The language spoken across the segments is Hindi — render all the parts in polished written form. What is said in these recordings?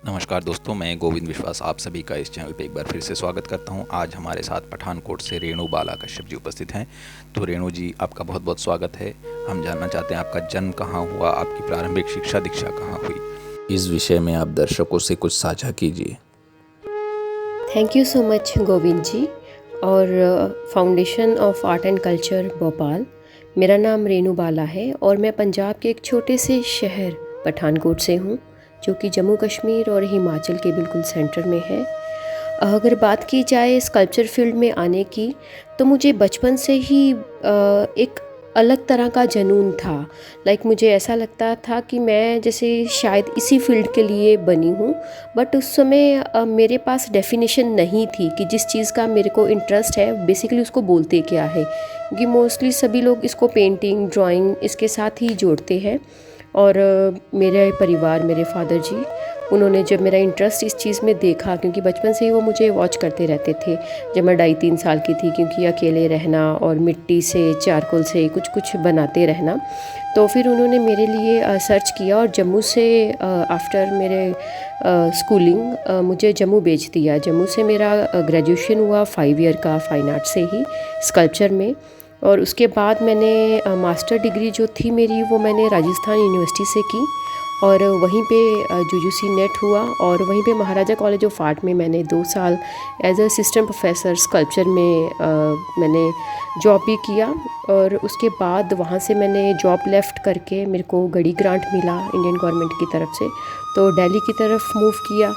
नमस्कार दोस्तों, मैं गोविंद विश्वास आप सभी का इस चैनल पे एक बार फिर से स्वागत करता हूं। आज हमारे साथ पठानकोट से रेणु बाला कश्यप जी उपस्थित हैं। तो रेणु जी, आपका बहुत बहुत स्वागत है। हम जानना चाहते हैं आपका जन्म कहाँ हुआ, आपकी प्रारंभिक शिक्षा दीक्षा कहाँ हुई। इस विषय में आप दर्शकों से कुछ साझा कीजिए। Thank you so much Govind ji और Foundation of Art and Culture Bhopal. मेरा नाम रेणु बाला है और मैं पंजाब के एक छोटे से शहर पठानकोट से हूँ, जो कि जम्मू कश्मीर और हिमाचल के बिल्कुल सेंटर में है। अगर बात की जाए स्कल्पचर फील्ड में आने की, तो मुझे बचपन से ही एक अलग तरह का जुनून था। मुझे ऐसा लगता था कि मैं जैसे शायद इसी फील्ड के लिए बनी हूँ। बट उस समय मेरे पास डेफिनेशन नहीं थी कि जिस चीज़ का मेरे को इंटरेस्ट है बेसिकली उसको बोलते क्या है, क्योंकि मोस्टली सभी लोग इसको पेंटिंग ड्राइंग इसके साथ ही जोड़ते हैं। और मेरे परिवार, मेरे फादर जी, उन्होंने जब मेरा इंटरेस्ट इस चीज़ में देखा, क्योंकि बचपन से ही वो मुझे वॉच करते रहते थे जब मैं 2.5-3 साल की थी, क्योंकि अकेले रहना और मिट्टी से चारकोल से कुछ कुछ बनाते रहना। तो फिर उन्होंने मेरे लिए सर्च किया और जम्मू से आफ्टर मेरे स्कूलिंग मुझे जम्मू भेज दिया। जम्मू से मेरा ग्रेजुएशन हुआ 5 ईयर का फाइन आर्ट से ही, स्कल्पचर में। और उसके बाद मैंने मास्टर डिग्री जो थी मेरी, वो मैंने राजस्थान यूनिवर्सिटी से की और वहीं पे यूजीसी नेट हुआ। और वहीं पे महाराजा कॉलेज ऑफ आर्ट में मैंने 2 साल as a assistant professor sculpture में मैंने जॉब भी किया। और उसके बाद वहाँ से मैंने जॉब लेफ़्ट करके मेरे को गड़ी ग्रांट मिला इंडियन गवर्नमेंट की तरफ से, तो दिल्ली की तरफ मूव किया।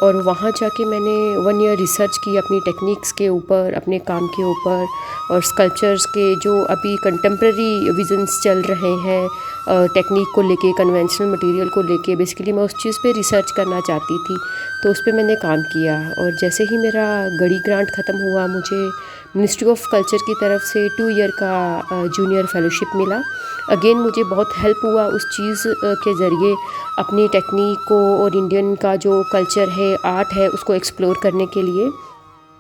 और वहाँ जाके मैंने 1 ईयर रिसर्च की अपनी टेक्निक्स के ऊपर, अपने काम के ऊपर, और स्कल्पचर्स के जो अभी कंटेम्प्रेरी विजन्स चल रहे हैं टेक्निक को लेके, कन्वेंशनल मटेरियल को लेके, बेसिकली मैं उस चीज़ पे रिसर्च करना चाहती थी। तो उस पे मैंने काम किया। और जैसे ही मेरा गड़ी ग्रांट ख़त्म हुआ, मुझे मिनिस्ट्री ऑफ कल्चर की तरफ से 2 ईयर का जूनियर फेलोशिप मिला। अगेन मुझे बहुत हेल्प हुआ उस चीज़ के ज़रिए अपनी टेक्निक को और इंडियन का जो कल्चर है, आर्ट है, उसको एक्सप्लोर करने के लिए।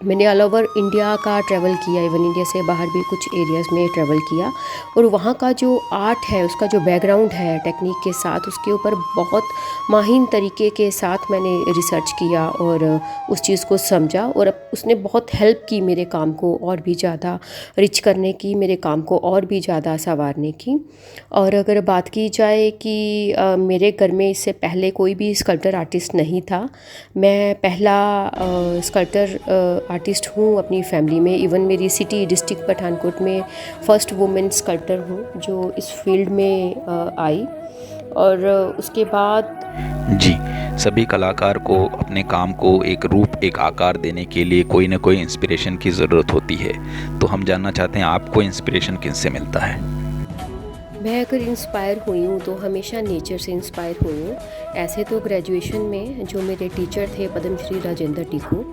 मैंने ऑल ओवर इंडिया का ट्रैवल किया, इवन इंडिया से बाहर भी कुछ एरियाज़ में ट्रैवल किया। और वहाँ का जो आर्ट है, उसका जो बैकग्राउंड है टेक्निक के साथ, उसके ऊपर बहुत माहिर तरीके के साथ मैंने रिसर्च किया और उस चीज़ को समझा। और अब उसने बहुत हेल्प की मेरे काम को और भी ज़्यादा रिच करने की, मेरे काम को और भी ज़्यादा संवारने की। और अगर बात की जाए कि मेरे घर में इससे पहले कोई भी स्कल्पटर आर्टिस्ट नहीं था। मैं पहला स्कल्पटर आर्टिस्ट हूँ अपनी फैमिली में। इवन मेरी सिटी डिस्ट्रिक्ट पठानकोट में फर्स्ट वुमेन स्कल्पटर हूँ जो इस फील्ड में आई। और उसके बाद जी, सभी कलाकार को अपने काम को एक रूप, एक आकार देने के लिए कोई ना कोई इंस्पिरेशन की ज़रूरत होती है। तो हम जानना चाहते हैं आपको इंस्पिरेशन किनसे मिलता है। मैं अगर इंस्पायर हुई हूँ तो हमेशा नेचर से इंस्पायर हुई हूँ। ऐसे तो ग्रेजुएशन में जो मेरे टीचर थे पद्मश्री राजेंद्र टीकू,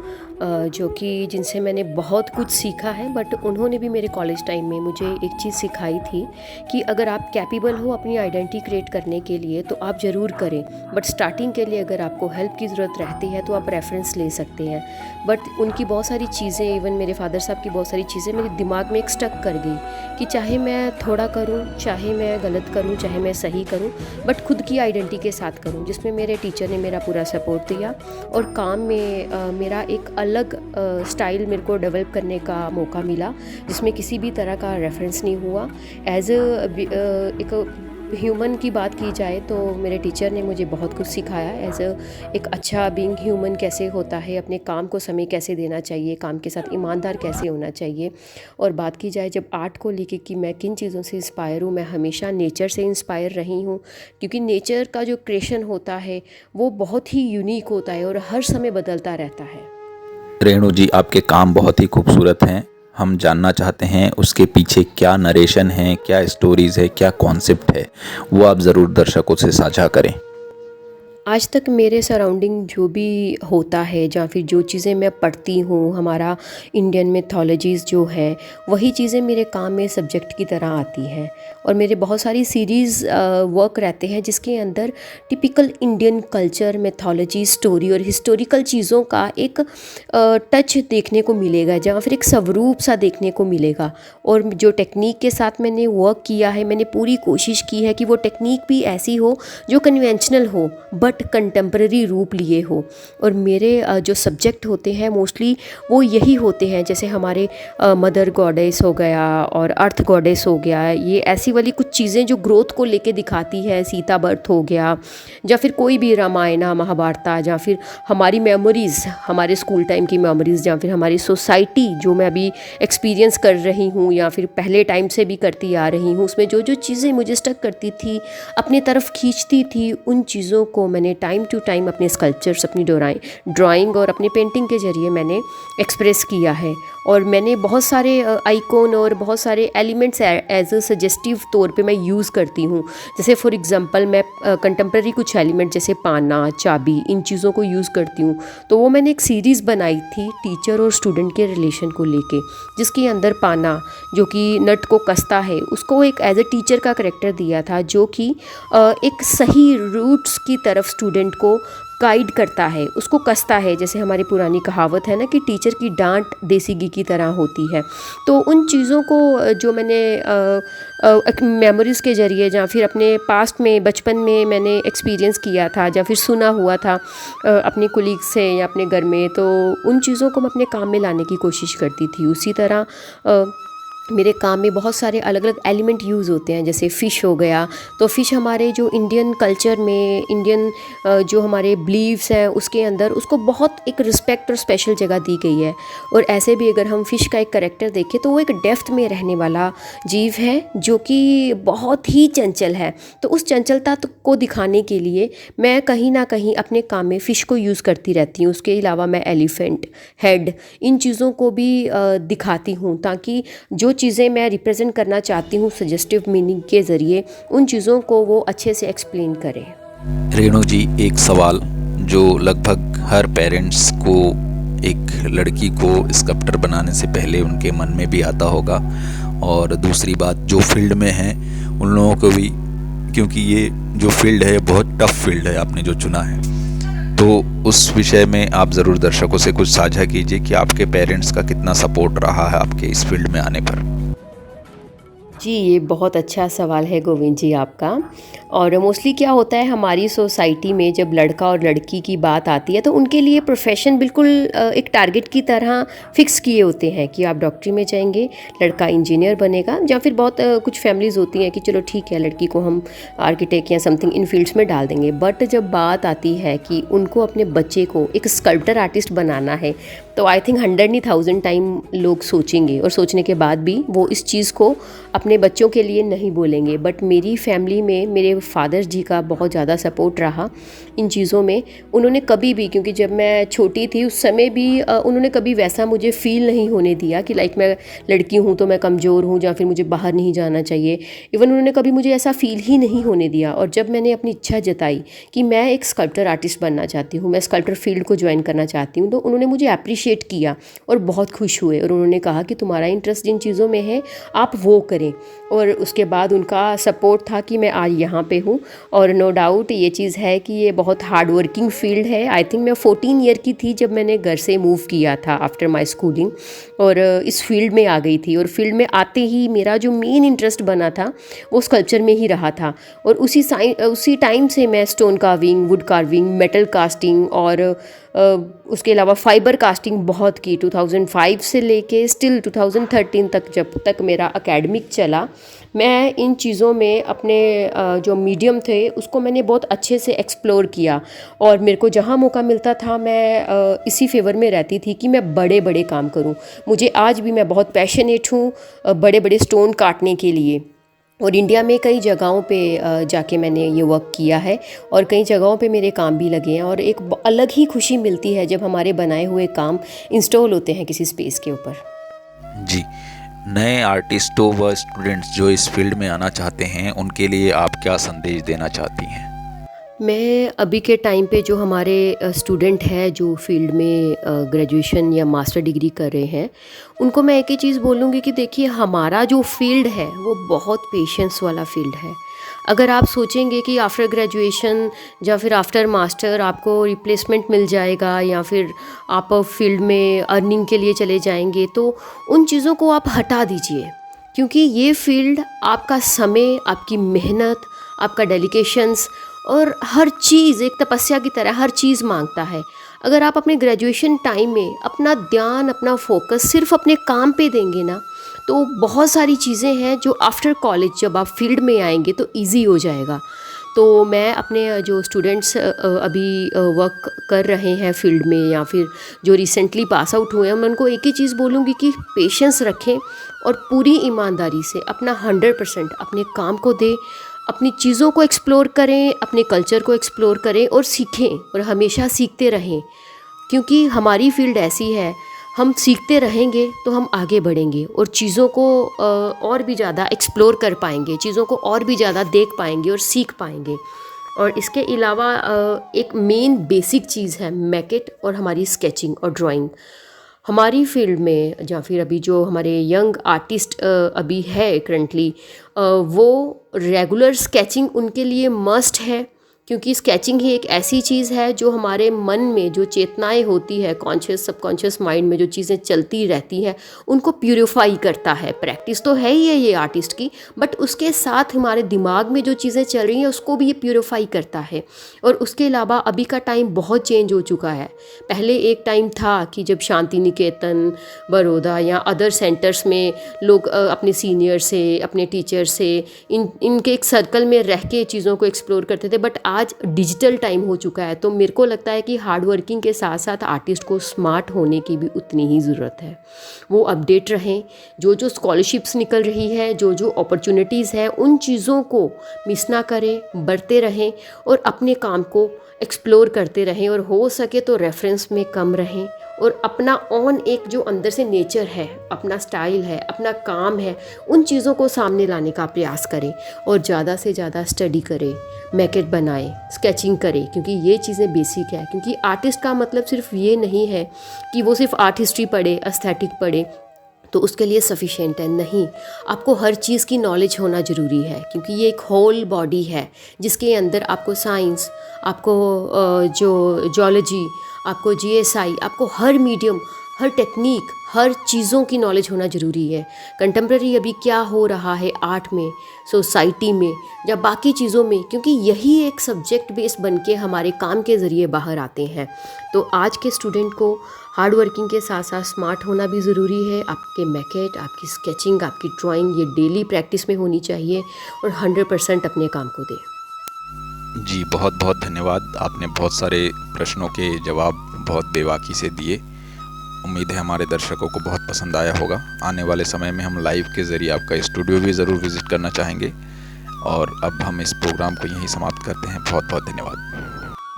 जो कि जिनसे मैंने बहुत कुछ सीखा है, बट उन्होंने भी मेरे कॉलेज टाइम में मुझे एक चीज़ सिखाई थी कि अगर आप कैपेबल हो अपनी आइडेंटिटी क्रिएट करने के लिए तो आप ज़रूर करें, बट स्टार्टिंग के लिए अगर आपको हेल्प की ज़रूरत रहती है तो आप रेफरेंस ले सकते हैं। बट उनकी बहुत सारी चीज़ें, इवन मेरे फादर साहब की बहुत सारी चीज़ें मेरे दिमाग में एक स्टक कर गई कि चाहे मैं थोड़ा करूँ, चाहे मैं गलत करूँ, चाहे मैं सही करूँ, बट खुद की आइडेंटिटी के साथ करूँ, जिसमें मेरे टीचर ने मेरा पूरा सपोर्ट दिया। और काम में मेरा एक अलग स्टाइल मेरे को डेवलप करने का मौका मिला, जिसमें किसी भी तरह का रेफरेंस नहीं हुआ। एज एक ह्यूमन की बात की जाए तो मेरे टीचर ने मुझे बहुत कुछ सिखाया। एक अच्छा बीइंग ह्यूमन कैसे होता है, अपने काम को समय कैसे देना चाहिए, काम के साथ ईमानदार कैसे होना चाहिए। और बात की जाए जब आर्ट को लेके कि मैं किन चीज़ों से इंस्पायर हूँ, मैं हमेशा नेचर से इंस्पायर रही हूँ, क्योंकि नेचर का जो क्रिएशन होता है वो बहुत ही यूनिक होता है और हर समय बदलता रहता है। रेणु जी, आपके काम बहुत ही खूबसूरत हैं। हम जानना चाहते हैं उसके पीछे क्या नरेशन है, क्या स्टोरीज़ है, क्या कॉन्सेप्ट है, वो आप ज़रूर दर्शकों से साझा करें। आज तक मेरे सराउंडिंग जो भी होता है, या फिर जो चीज़ें मैं पढ़ती हूँ, हमारा इंडियन मिथोलॉजीज़ जो है, वही चीज़ें मेरे काम में सब्जेक्ट की तरह आती हैं। और मेरे बहुत सारी सीरीज़ वर्क रहते हैं जिसके अंदर typical Indian culture, mythology, story और हिस्टोरिकल चीज़ों का एक टच देखने को मिलेगा, जहाँ फिर एक स्वरूप सा देखने को मिलेगा। और जो टेक्निक के साथ मैंने वर्क किया है, मैंने पूरी कोशिश की है कि वो टेक्निक भी ऐसी हो जो कन्वेंशनल हो, बट कंटेम्प्रेरी रूप लिए हो। और मेरे जो सब्जेक्ट होते हैं मोस्टली वो यही होते हैं, जैसे हमारे मदर गॉडेस हो गया और अर्थ गॉडेस हो गया, ये ऐसी वाली कुछ चीज़ें जो ग्रोथ को लेके दिखाती है, सीता बर्थ हो गया, या फिर कोई भी रामायण महाभारत, या फिर हमारी मेमोरीज़, हमारे स्कूल टाइम की मेमोरीज़, या फिर हमारी सोसाइटी जो मैं अभी एक्सपीरियंस कर रही हूँ या फिर पहले टाइम से भी करती आ रही हूँ, उसमें जो जो चीज़ें मुझे स्टक करती थी, अपनी तरफ खींचती थी, उन चीज़ों को मैंने टाइम टू टाइम अपने स्कल्पचर्स, अपनी ड्राइंग और अपने पेंटिंग के ज़रिए मैंने एक्सप्रेस किया है। और मैंने बहुत सारे आइकॉन और बहुत सारे एलिमेंट्स एज अ सजेस्टिव तौर पे मैं यूज़ करती हूँ। जैसे फॉर एग्जांपल मैं कंटेम्प्रेरी कुछ एलिमेंट जैसे पाना, चाबी, इन चीज़ों को यूज़ करती हूँ। तो वो मैंने एक सीरीज़ बनाई थी टीचर और स्टूडेंट के रिलेशन को लेके, जिसके अंदर पाना जो कि नट को कसता है, उसको एक एज ए टीचर का करैक्टर दिया था, जो कि एक सही रूट्स की तरफ स्टूडेंट को गाइड करता है, उसको कसता है। जैसे हमारी पुरानी कहावत है ना कि टीचर की डांट देसी घी की तरह होती है। तो उन चीज़ों को जो मैंने मेमोरीज़ के ज़रिए या फिर अपने पास्ट में, बचपन में मैंने एक्सपीरियंस किया था या फिर सुना हुआ था अपने कोलीग से या अपने घर में, तो उन चीज़ों को मैं अपने काम में लाने की कोशिश करती थी। उसी तरह मेरे काम में बहुत सारे अलग अलग एलिमेंट यूज़ होते हैं, जैसे फ़िश हो गया। तो फ़िश हमारे जो इंडियन कल्चर में, इंडियन जो हमारे बिलीव्स हैं उसके अंदर उसको बहुत एक रिस्पेक्ट और स्पेशल जगह दी गई है। और ऐसे भी अगर हम फ़िश का एक करैक्टर देखें तो वो एक डेप्थ में रहने वाला जीव है जो कि बहुत ही चंचल है। तो उस चंचलता को दिखाने के लिए मैं कहीं ना कहीं अपने काम में फ़िश को यूज़ करती रहती हूँ। उसके अलावा मैं एलिफेंट हेड, इन चीज़ों को भी दिखाती हूँ, ताकि जो चीज़ें मैं रिप्रेजेंट करना चाहती हूँ सजेस्टिव मीनिंग के ज़रिए, उन चीज़ों को वो अच्छे से एक्सप्लेन करें। रेणु जी, एक सवाल जो लगभग हर पेरेंट्स को एक लड़की को स्कल्प्टर बनाने से पहले उनके मन में भी आता होगा, और दूसरी बात जो फील्ड में हैं उन लोगों को भी, क्योंकि ये जो फील्ड है बहुत टफ फील्ड है आपने जो चुना है, तो उस विषय में आप ज़रूर दर्शकों से कुछ साझा कीजिए कि आपके पेरेंट्स का कितना सपोर्ट रहा है आपके इस फील्ड में आने पर। जी, ये बहुत अच्छा सवाल है गोविंद जी आपका। और मोस्टली क्या होता है हमारी सोसाइटी में, जब लड़का और लड़की की बात आती है तो उनके लिए प्रोफेशन बिल्कुल एक टारगेट की तरह फिक्स किए होते हैं कि आप डॉक्टरी में जाएंगे, लड़का इंजीनियर बनेगा, या फिर बहुत कुछ फैमिलीज़ होती हैं कि चलो ठीक है लड़की को हम आर्किटेक्ट या समथिंग इन फील्ड्स में डाल देंगे। बट जब बात आती है कि उनको अपने बच्चे को एक स्कल्प्टर आर्टिस्ट बनाना है, तो आई थिंक 100 नहीं 1000 टाइम लोग सोचेंगे, और सोचने के बाद भी वो इस चीज़ को अपने बच्चों के लिए नहीं बोलेंगे। बट मेरी फैमिली में मेरे फादर जी का बहुत ज़्यादा सपोर्ट रहा इन चीज़ों में। उन्होंने कभी भी, क्योंकि जब मैं छोटी थी उस समय भी उन्होंने कभी वैसा मुझे फ़ील नहीं होने दिया कि लाइक मैं लड़की हूँ तो मैं कमज़ोर हूँ या फिर मुझे बाहर नहीं जाना चाहिए। इवन उन्होंने कभी मुझे ऐसा फ़ील ही नहीं होने दिया। और जब मैंने अपनी इच्छा जताई कि मैं एक स्कल्प्टर आर्टिस्ट बनना चाहती हूँ, मैं स्कल्प्टर फील्ड को ज्वाइन करना चाहती हूँ, तो उन्होंने मुझे अप्रिशिएट किया और बहुत खुश हुए। और उन्होंने कहा कि तुम्हारा इंटरेस्ट जिन चीज़ों में है आप वो करें। और उसके बाद उनका सपोर्ट था कि मैं आज यहाँ पे हूँ। और नो डाउट ये चीज़ है कि ये बहुत हार्ड वर्किंग फील्ड है। आई थिंक मैं 14 ईयर की थी जब मैंने घर से मूव किया था आफ्टर माय स्कूलिंग, और इस फील्ड में आ गई थी। और फील्ड में आते ही मेरा जो मेन इंटरेस्ट बना था वो स्कल्पचर में ही रहा था। और उसी टाइम से मैं stone carving, wood carving, metal casting और उसके अलावा फाइबर कास्टिंग बहुत की। 2005 से लेके स्टिल 2013 तक, जब तक मेरा एकेडमिक चला, मैं इन चीज़ों में अपने जो मीडियम थे उसको मैंने बहुत अच्छे से एक्सप्लोर किया। और मेरे को जहाँ मौका मिलता था मैं इसी फेवर में रहती थी कि मैं बड़े बड़े काम करूँ। मुझे आज भी, मैं बहुत पैशनेट हूँ बड़े बड़े स्टोन काटने के लिए। और इंडिया में कई जगहों पे जाके मैंने ये वर्क किया है और कई जगहों पे मेरे काम भी लगे हैं। और एक अलग ही खुशी मिलती है जब हमारे बनाए हुए काम इंस्टॉल होते हैं किसी स्पेस के ऊपर। जी, नए आर्टिस्टों व स्टूडेंट्स जो इस फील्ड में आना चाहते हैं उनके लिए आप क्या संदेश देना चाहती हैं? मैं अभी के टाइम पे जो हमारे स्टूडेंट हैं जो फील्ड में ग्रेजुएशन या मास्टर डिग्री कर रहे हैं, उनको मैं एक ही चीज़ बोलूँगी कि देखिए हमारा जो फील्ड है वो बहुत पेशेंस वाला फील्ड है। अगर आप सोचेंगे कि आफ्टर ग्रेजुएशन या फिर आफ्टर मास्टर आपको रिप्लेसमेंट मिल जाएगा या फिर आप फील्ड में अर्निंग के लिए चले जाएंगे, तो उन चीज़ों को आप हटा दीजिए। क्योंकि ये फील्ड आपका समय, आपकी मेहनत, आपका डेडिकेशंस और हर चीज़ एक तपस्या की तरह हर चीज़ मांगता है। अगर आप अपने ग्रेजुएशन टाइम में अपना ध्यान, अपना फोकस सिर्फ अपने काम पे देंगे ना, तो बहुत सारी चीज़ें हैं जो आफ्टर कॉलेज जब आप फील्ड में आएंगे तो इजी हो जाएगा। तो मैं अपने जो स्टूडेंट्स अभी वर्क कर रहे हैं फील्ड में, या फिर जो रिसेंटली पास आउट हुए हैं, मैं उनको एक ही चीज़ बोलूँगी कि पेशेंस रखें और पूरी ईमानदारी से अपना 100% अपने काम को दें, अपनी चीज़ों को एक्सप्लोर करें, अपने कल्चर को एक्सप्लोर करें और सीखें, और हमेशा सीखते रहें। क्योंकि हमारी फील्ड ऐसी है, हम सीखते रहेंगे तो हम आगे बढ़ेंगे और चीज़ों को और भी ज़्यादा एक्सप्लोर कर पाएंगे, चीज़ों को और भी ज़्यादा देख पाएंगे और सीख पाएंगे। और इसके अलावा एक मेन बेसिक चीज़ है मैकेट और हमारी स्केचिंग और ड्राइंग। हमारी फील्ड में या फिर अभी जो हमारे यंग आर्टिस्ट अभी है करंटली, वो रेगुलर स्केचिंग उनके लिए मस्ट है, क्योंकि स्केचिंग ही एक ऐसी चीज़ है जो हमारे मन में जो चेतनाएं होती है, कॉन्शियस सबकॉन्शियस माइंड में जो चीज़ें चलती रहती हैं, उनको प्यूरिफाई करता है। प्रैक्टिस तो है ही है ये आर्टिस्ट की, बट उसके साथ हमारे दिमाग में जो चीज़ें चल रही हैं उसको भी ये प्यूरिफाई करता है। और उसके अलावा अभी का टाइम बहुत चेंज हो चुका है। पहले एक टाइम था कि जब शांति निकेतन, बड़ौदा या अदर सेंटर्स में लोग अपने सीनियर से, अपने टीचर से, इनके एक सर्कल में रह के चीज़ों को एक्सप्लोर करते थे। बट आज डिजिटल टाइम हो चुका है, तो मेरे को लगता है कि हार्ड वर्किंग के साथ साथ आर्टिस्ट को स्मार्ट होने की भी उतनी ही ज़रूरत है। वो अपडेट रहें, जो जो स्कॉलरशिप्स निकल रही है, जो जो अपॉर्चुनिटीज़ है, उन चीज़ों को मिस ना करें, बढ़ते रहें और अपने काम को एक्सप्लोर करते रहें, और हो सके तो रेफरेंस में कम रहें, और अपना ऑन एक जो अंदर से नेचर है, अपना स्टाइल है, अपना काम है, उन चीज़ों को सामने लाने का प्रयास करें। और ज़्यादा से ज़्यादा स्टडी करें, मैकेट बनाएं, स्केचिंग करें, क्योंकि ये चीज़ें बेसिक है। क्योंकि आर्टिस्ट का मतलब सिर्फ ये नहीं है कि वो सिर्फ आर्ट हिस्ट्री पढ़े, एस्थेटिक पढ़े तो उसके लिए सफिशिएंट है, नहीं। आपको हर चीज़ की नॉलेज होना ज़रूरी है, क्योंकि ये एक होल बॉडी है जिसके अंदर आपको साइंस, आपको जो जियोलॉजी, आपको जीएसआई, आपको हर मीडियम, हर टेक्निक, हर चीज़ों की नॉलेज होना ज़रूरी है। कंटेम्प्रेरी अभी क्या हो रहा है आर्ट में, सोसाइटी में या बाकी चीज़ों में, क्योंकि यही एक सब्जेक्ट बेस बन के हमारे काम के ज़रिए बाहर आते हैं। तो आज के स्टूडेंट को हार्ड वर्किंग के साथ साथ स्मार्ट होना भी ज़रूरी है। आपके मैकेट, आपकी स्केचिंग, आपकी ड्राइंग, ये डेली प्रैक्टिस में होनी चाहिए, और 100% अपने काम को दें। जी, बहुत बहुत धन्यवाद। आपने बहुत सारे प्रश्नों के जवाब बहुत बेबाकी से दिए। उम्मीद है हमारे दर्शकों को बहुत पसंद आया होगा। आने वाले समय में हम लाइव के ज़रिए आपका स्टूडियो भी ज़रूर विज़िट करना चाहेंगे। और अब हम इस प्रोग्राम को यहीं समाप्त करते हैं। बहुत बहुत धन्यवाद।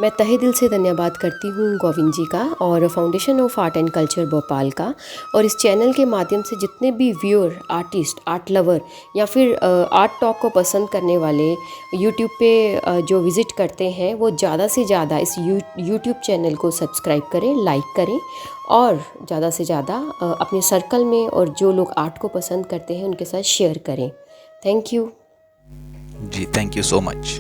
मैं तहे दिल से धन्यवाद करती हूँ गोविंद जी का और Foundation of Art and Culture Bhopal का, और इस चैनल के माध्यम से जितने भी व्यूअर, आर्टिस्ट, आर्ट लवर या फिर आर्ट टॉक को पसंद करने वाले यूट्यूब पे जो विज़िट करते हैं, वो ज़्यादा से ज़्यादा इस यूट्यूब चैनल को सब्सक्राइब करें, लाइक करें, और ज़्यादा से ज़्यादा अपने सर्कल में और जो लोग आर्ट को पसंद करते हैं उनके साथ शेयर करें। Thank you ji, thank you so much.